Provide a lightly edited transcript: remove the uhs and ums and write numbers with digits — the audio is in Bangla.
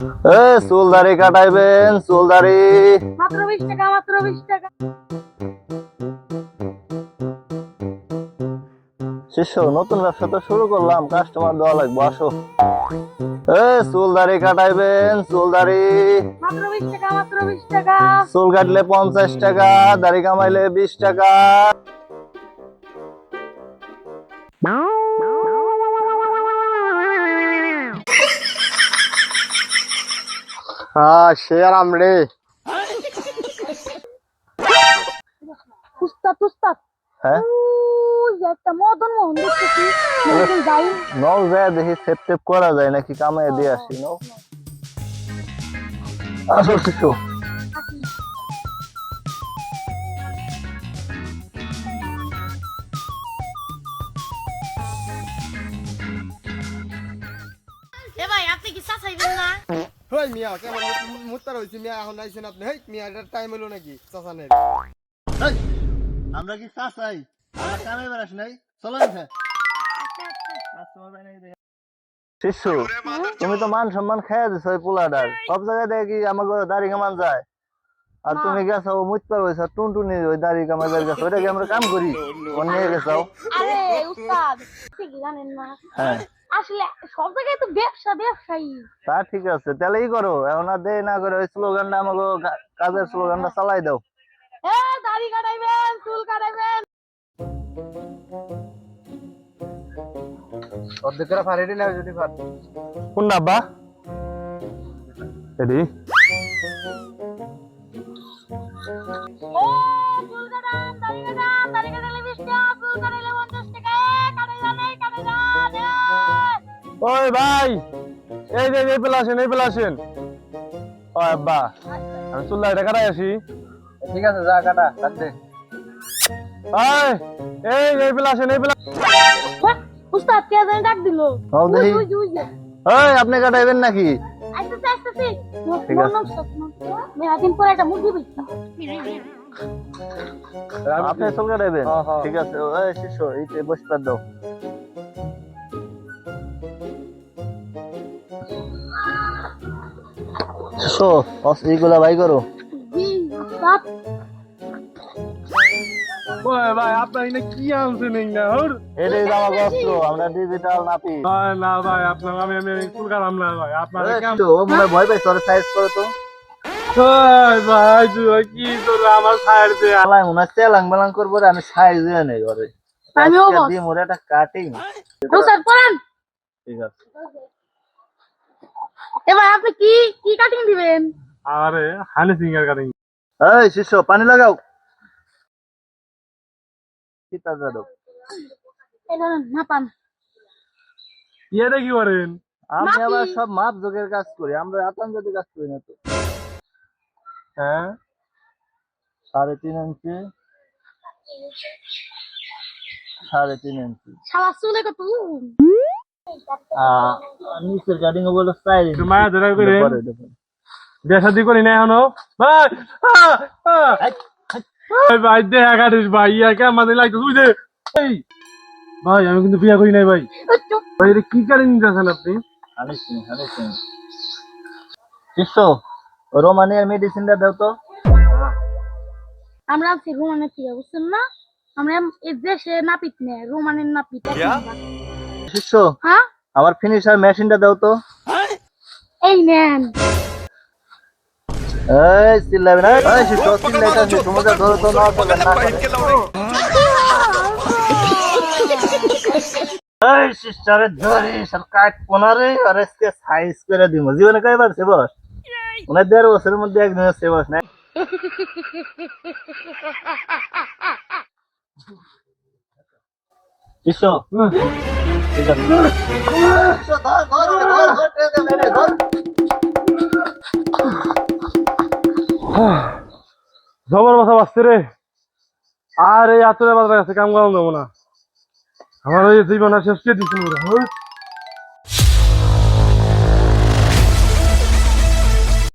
চুল দাড়ি কাটাইবেন, চুল দাড়ি মাত্র 20 টাকা, মাত্র 20 টাকা। শিষ্য, নতুন ব্যবসা তো শুরু করলাম, কাস্টমার দেওয়া লাগবে, আসো। চুল দাড়ি কাটাইবেন, চুল দাড়ি মাত্র 20 টাকা, মাত্র 20 টাকা। চুল কাটলে 50 টাকা, দাড়ি কামাইলে 20 টাকা। সে আরাম রে। উস্তাদ উস্তাদ, হ্যাঁ, ওই যে একটা মদন মোহন দেখতেছি, মদন যাই। নও যায় দেখি সেপ টেপ করা যায় নাকি, কামাই দিয়ে আসি। নও, আসো শিষ্য। এ ভাই, আপনি কি চা চাইবেন না? হই মিয়া কেমন মুত্তার হইছি মিয়া, এখন আইছেন আপনি। হেই মিয়া, এটার টাইম হলো নাকি চাচানের? আমরা কি চাচাই? আমরা কামে বেড়াস নাই, চলো। শিষ্য, তুমি তো মান সম্মান খাইয়া দিছো ওই পোলাটার। সব জায়গায় দেখি আমাকে দাড়ি কামান যায়, আর তুমি গেছো মুতপার হয়েছ টুনটুনি ওই দাড়ি কামাইবার গেছো। ওইটা কি আমরা কাম করি? নিয়ে গেছো। আরে উস্তাদ, ঠিক জানেন না, হ্যাঁ, আসলে সব জায়গায় তো ব্যবসা ব্যবসায়ী। তা ঠিক আছে, তাহলে ই করো, এখন আর দেরি না করে ওই স্লোগানটা আমাকে কাজের স্লোগানটা চালাই দাও। এ দাড়ি কাটাইবেন, চুল কাটাইবেন। অর্ধেক করে ফারেডি না যদি ফার। কোন ডাব্বা এডি? ও চুল কাটান, দাড়ি কাটান, দাড়ি কাটাইলে 20 টাকা, চুল কাটাইলে 50 টাকা। কাটাইলা নেই, কাটাইলা নেই। ওই ভাই, এই যে এই পেলা আসেন, এই পেলা আসেন। ও আব্বা, আমি চুল দাড়িটা কাটাই আসি। ঠিক আছে, যা কাটা কাট দে। এই পেলা আসেন, এই পেলা। উস্তাদ কে জানি ডাক দিল। হও দেখি। ওই যে, ওই যে। আপনি কাটাইবেন নাকি? আইতেছে, আইতেছে। ঠিক আছে। মেয়াদিন পরে একটা মুরগি বেচতাম। আপনি চুল কাটাইবেন? হ্যাঁ, হ্যাঁ। ঠিক আছে। ওই শিষ্য, এই বসতে দাও। শিষ্য, এইগুলা বাই করো। জি উস্তাদ। ওই ভাই আপনার এখানে কি আনছেন না ওর? এটাই জামা বস্ত্র, আমরা ডিজিটাল নাপি। ভাই না ভাই, আপনার আমি চুল কাটাম না ভাই, আপনার ও মনে হয় ভয় পাইছে, ওর সাইজ করো তো। ভাই তুই কি তোর আমার সাইড দে। আলাই মনে হয় চেলাং বেলাং করবো রে, আমি সাইজ দিয়ে নেই ঘরে। আমিও বস। দিয়ে মোরে একটা কাটিং। উস্তাদ পড়ান। ঠিক আছে। এবার আপনি কি কি কাটিং দিবেন? আরে হানি সিঙ্গার কাটিং। এই শিষ্য, পানি লাগাও। কিতা দাও। এটা না পান। এটা কি করেন? আমি মাপি। আবার সব মাপ যোগের কাজ করি, আমরা আতঙ্কাতে কাজ করি না তো। হ্যাঁ 3.5 ইঞ্চি, 3.5 ইঞ্চি। শালা চুলে কত? নিচের কাটিং বলে 4 ইঞ্চি। মায়া ধরা করে পরে দেখো। দেশাদি করি না এখনো ভাই। ভাই দেখা কাটিস ভাই, ইয়াকে আমাদের লাগতো তুই দে। এই ভাই, আমি কিন্তু বিয়া করি নাই ভাই। ভাই এটা কি কাটিং দিতেছেন আপনি? হানিসিং। শিষ্য, রোমানিয়ার মেডিসিনটা দাও তো। আমরা আছি রোমানের থেকে, বুঝছেন না? আমরা এই দেশে নাপিত নে, রোমানের নাপিত। শিষ্য, হ্যাঁ, আমার ফিনিশার মেশিনটা দাও তো। এই নেন। এই চিল্লাবে না। এই শিষ্য, চিল্লাইতাছি, তোমাকে ধরো তো না করবে না। এই শিষ্যরে ধরিস আর কাট পোনারে, আর আজকে সাইজ করে দিব। জীবনে কয়বার সেবস? 1.5 বছরের মধ্যে একদিনের সেবস না। শিষ্য, ঠিক আছে। শিষ্য, ধর। জবর বসা বাঁচছে রে। আর এই আতরে বাজার কাছে কাম করানো যাবো না। আমার ওই জীবন শেষ করে দিচ্ছিল।